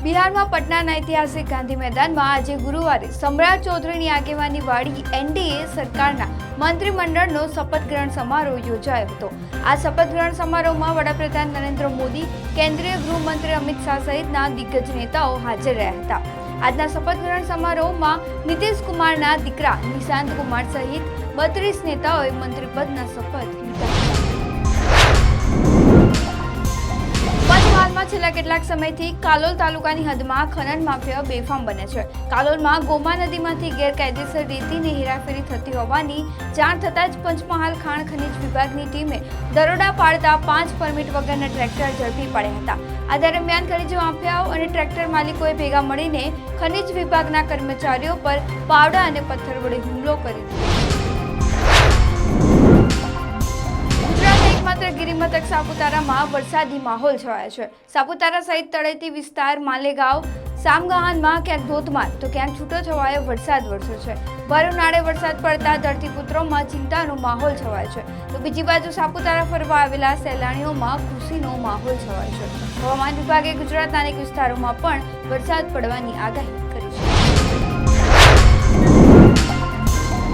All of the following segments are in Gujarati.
બિહારમાં પટનાના ઐતિહાસિક ગાંધી મેદાનમાં આજે ગુરુવારે સમ્રાટ ચૌધરીની આગેવાની વાળી એનડીએ સરકારના મંત્રીમંડળનો શપથ ગ્રહણ સમારોહ યોજાયો હતો। આ શપથ ગ્રહણ સમારોહમાં વડાપ્રધાન નરેન્દ્ર મોદી, કેન્દ્રીય ગૃહમંત્રી અમિત શાહ સહિતના દિગ્ગજ નેતાઓ હાજર રહ્યા હતા। આજના શપથ ગ્રહણ સમારોહમાં નીતિશ કુમારના દીકરા નિશાંત કુમાર સહિત 32 નેતાઓએ મંત્રીપદના શપથ લીધા હતા। પંચમહાલમાં છેલ્લા કેટલાક સમયથી કાલોલ તાલુકાની હદમાં ખનન માફિયા બેફામ બને છે। કાલોલમાં ગોમા નદીમાંથી ગેરકાયદેસર રેતીની હેરાફેરી થતી હોવાની જાણ થતાં જ પંચમહાલ ખાણ ખનીજ વિભાગની ટીમે દરોડા પાડતા 5 પરમિટ વગરના ટ્રેક્ટર ઝડપી પડ્યા હતા। આ દરમિયાન ખનીજ માફિયાઓ અને ટ્રેક્ટર માલિકોએ ભેગા મળીને ખનીજ વિભાગના કર્મચારીઓ પર પાવડા અને પથ્થર વડે હુમલો કરી દીધો। ગિરિમથક સાપુતારામાં વરસાદી માહોલ છવાયો છે। સાપુતારા સહિત તળેટી વિસ્તાર, માલેગાંવ, સામગાહાનમાં ક્યાંક ધોધમાર તો ક્યાંક છૂટોછવાયો વરસાદ વરસ્યો છે। ભર ઉનાળે વરસાદ પડતા ધરતીપુત્રોમાં ચિંતાનો માહોલ છવાયો છે, તો બીજી બાજુ સાપુતારા ફરવા આવેલા સહેલાણીઓમાં ખુશીનો માહોલ છવાયો છે। હવામાન વિભાગે ગુજરાતના અનેક વિસ્તારોમાં પણ વરસાદ પડવાની આગાહી કરી છે।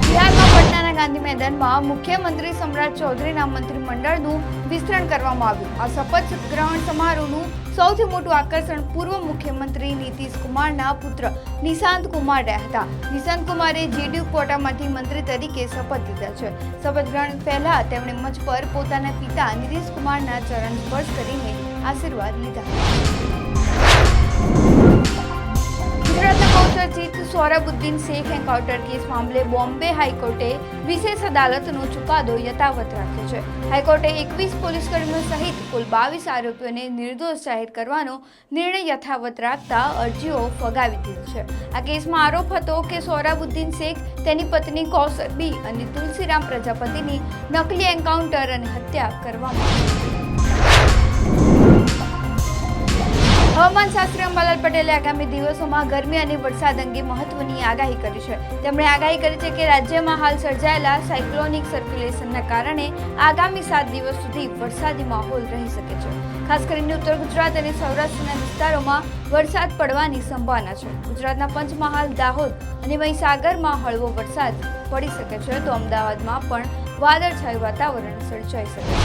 બિહારમાં પટનાના ગાંધી મેદાનમાં મુખ્યમંત્રી સમ્રાટ ચૌધરીના મંત્રીમંડળનું વિસ્તરણ કરવામાં આવ્યું। આ શપથ ગ્રહણ સમારોહનું સૌથી મોટું આકર્ષણ પૂર્વ મુખ્યમંત્રી નીતિશ કુમારના પુત્ર નિશાંત કુમાર રહ્યા હતા। નિશાંત કુમારે જેડીયુ કોટામાંથી મંત્રી તરીકે શપથ લીધા છે। શપથ ગ્રહણ પહેલા તેમણે મંચ પર પોતાના પિતા નીતિશ કુમારના ચરણ સ્પર્શ કરીને આશીર્વાદ લીધા। ગુજરાતના બહુચર્ચિત સોહરાબુદ્દીન શેખ એન્કાઉન્ટર કેસ મામલે બોમ્બે હાઈકોર્ટે વિશેષ અદાલતનો ચુકાદો યથાવત રાખ્યો છે। હાઈકોર્ટે 21 પોલીસકર્મીઓ સહિત કુલ 22 આરોપીઓને નિર્દોષ જાહેર કરવાનો નિર્ણય યથાવત રાખતા અરજીઓ ફગાવી દીધી છે। આ કેસમાં આરોપ હતો કે સોહરાબુદ્દીન શેખ, તેની પત્ની કૌસર બી અને તુલસીરામ પ્રજાપતિની નકલી એન્કાઉન્ટર અને હત્યા કરવામાં આવી। હવામાન શાસ્ત્રી અંબાલાલ પટેલે આગામી દિવસોમાં ગરમી અને વરસાદ અંગે મહત્વની આગાહી કરી છે। તેમણે આગાહી કરી છે કે રાજ્યમાં હાલ સર્જાયેલા સાયક્લોનિક સર્ક્યુલેશનના કારણે આગામી 7 દિવસ સુધી વરસાદી માહોલ રહી શકે છે। ખાસ કરીને ઉત્તર ગુજરાત અને સૌરાષ્ટ્રના વિસ્તારોમાં વરસાદ પડવાની સંભાવના છે। ગુજરાતના પંચમહાલ, દાહોદ અને મહીસાગરમાં હળવો વરસાદ પડી શકે છે, તો અમદાવાદમાં પણ વાદળછાયું વાતાવરણ સર્જાઈ શકે છે।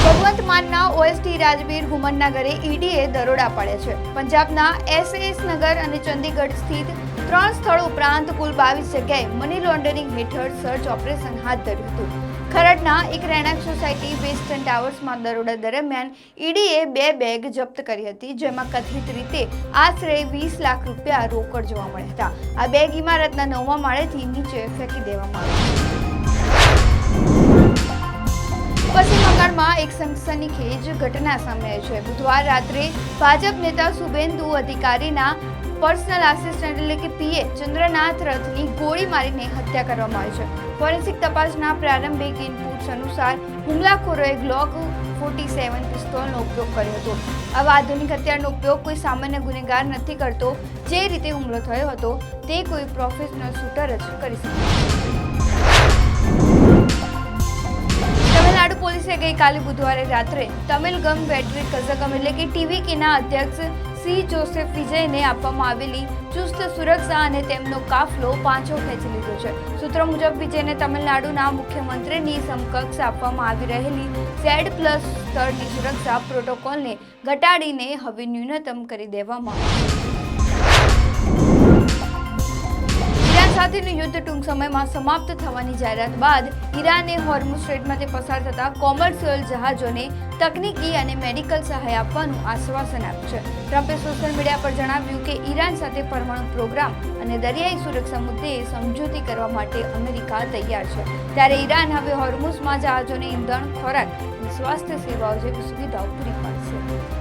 ભગવંત માનના ઓએસટી રાજવીર હુમનના ઘરે ઈડીએ દરોડા પાડ્યા છે। પંજાબના એસએસ નગર અને ચંદીગઢ સ્થિત 3 સ્થળો ઉપરાંત કુલ 22 જગ્યાએ મની લોન્ડરિંગ હેઠળ સર્ચ ઓપરેશન હાથ ધર્યું હતું। ખરડના એક રહેણાંક સોસાયટી વેસ્ટર્ન ટાવર્સમાં દરોડા દરમિયાન ઈડીએ 2 બેગ જપ્ત કરી હતી, જેમાં કથિત રીતે આશરે 20 લાખ રૂપિયા રોકડ જોવા મળ્યા હતા। આ બેગ ઇમારતના 9મા માળેથી નીચે ફેંકી દેવામાં આવી। પશ્ચિમ બંગાળમાં એક સનસનીખેજ ઘટના સામે આવી છે। બુધવાર રાત્રે ભાજપ નેતા શુભેન્દુ અધિકારીના પર્સનલ આસિસ્ટન્ટ એટલે કે પીએ ચંદ્રનાથ રથની ગોળી મારીને હત્યા કરવામાં આવી છે। ફોરેન્સિક તપાસના પ્રારંભિક ઇનપુટ્સ અનુસાર હુમલાખોરોએ ગ્લોક 47 પિસ્તોલનો ઉપયોગ કર્યો હતો। આવા આધુનિક હથિયારનો ઉપયોગ કોઈ સામાન્ય ગુનેગાર નથી કરતો। જે રીતે હુમલો થયો હતો તે કોઈ પ્રોફેશનલ શૂટર જ કરી શકે। તમિલનાડુ પોલીસે ગઈકાલે બુધવારે રાત્રે તમિલગમ વેટ્રી કઝગમ એટલે કે ટીવીકેના અધ્યક્ષ સી જોસેફ વિજયને આપવામાં આવેલી ચુસ્ત સુરક્ષા અને તેમનો કાફલો પાછો ખેંચી લીધો છે। સૂત્રો મુજબ વિજયને તમિલનાડુના મુખ્યમંત્રીની સમકક્ષ આપવામાં આવી રહેલી Z+ સ્તરની સુરક્ષા પ્રોટોકોલને ઘટાડીને હવે ન્યૂનતમ કરી દેવામાં આવ્યું છે। સાથેનું યુદ્ધ ટૂંક સમયમાં સમાપ્ત થવાની જાહેરાત બાદ ઈરાને હોર્મુઝ સ્ટ્રેટમાંથી પસાર થતા કોમર્શિયલ જહાજોને તકનીકી અને મેડિકલ સહાય આપવાનું આશ્વાસન આપ્યું છે। ટ્રમ્પે સોશિયલ મીડિયા પર જણાવ્યું કે ઈરાન સાથે પરમાણુ પ્રોગ્રામ અને દરિયાઈ સુરક્ષા મુદ્દે સમજૂતી કરવા માટે અમેરિકા તૈયાર છે, ત્યારે ઈરાન હવે હોર્મુઝમાં જહાજોને ઈંધણ, ખોરાક અને સ્વાસ્થ્ય સેવાઓ જેવી સુવિધાઓ પૂરી પાડશે।